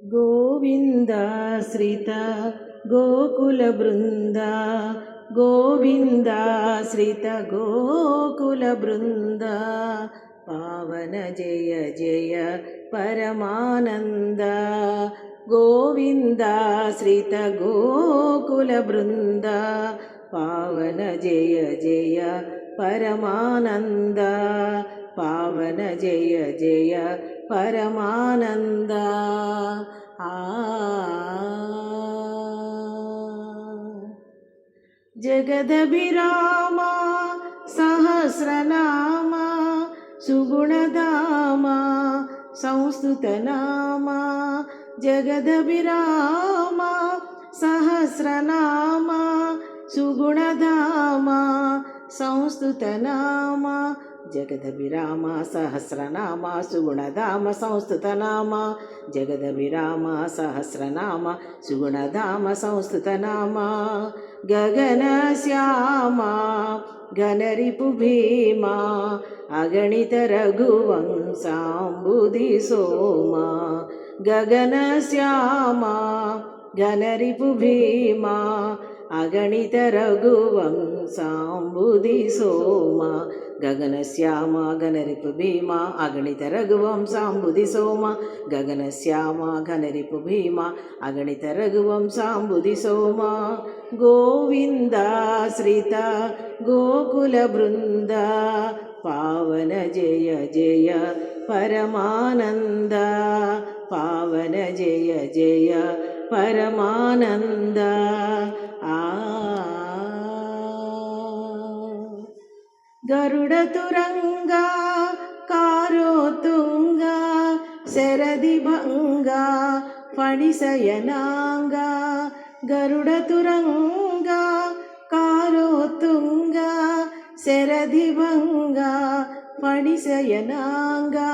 गोविन्दाश्रित गोकुलवृन्द गोविन्दाश्रित गोकुलवृन्द पावन जय जय परमानन्द गोविन्दाश्रित गोकुलवृन्द पावन जय जय परमानन्द पावन जय जय परमानन्द जगदभिराम सहस्रनाम सुगुणधाम संस्तुतनाम जगदभिराम सहस्रनाम सुगुणधाम संस्तुतनाम जगदभिराम सहस्रनाम सुगुणधाम संस्तुतनाम जगदभिराम सहस्रनाम सुगुणधाम संस्तुतनाम गगनश्याम घनरिपुभीमा अगणित रघुवंशाम्बुधिसोमा गगनश्याम घनरिपुभीमा अगणित रघुवंशाम्बुधिसोमा गगनश्याम घनरिपुभीमा अगणित रघुवंशाम्बुधिसोमा गगनश्याम घनरिपुभीमा अगणित रघुवंशाम्बुधिसोमा गोविन्दाश्रित गोकुलवृन्द पावन जय जय परमानन्द पावन जय जय परमानन्द गरुडतुरंगा कारोतुंगा शरदिभंगा फणिशयनांगा गरुडतुरंगा कारोतुंगा शरदिभंगा फणिशयनांगा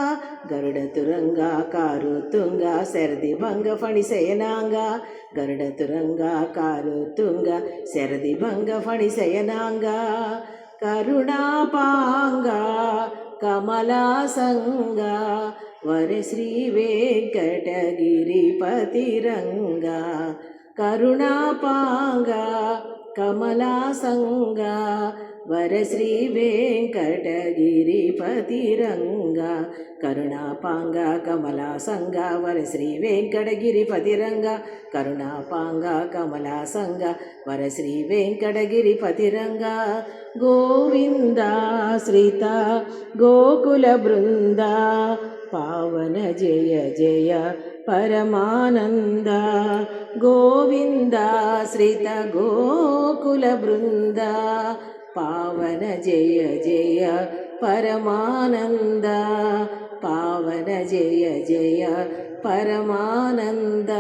गरुडतुरंगा कारोतुंगा शरदिभंगा फणिशयनांगा गरुडतुरंगा कारोतुंगा शरदिभंगा फणिशयनांगा करुणापांगा कमलासंगा वरश्री वेंकटगिरिपतिरंगा करुणापांगा कमलासंगा वरश्री वेंकटगिरिपतिरंगा करुणापांगा कमलासंगा वरश्री वेंकटगिरिपतिरंगा करुणापांगा कमलासंगा वरश्री वेंकटगिरिपतिरंगा गोविन्दाश्रित गोकुलवृन्द पावन जय जय परमानन्द गोविन्दाश्रित गोकुलवृन्द पावन जय जय परमानन्द पावन जय जय परमानन्द।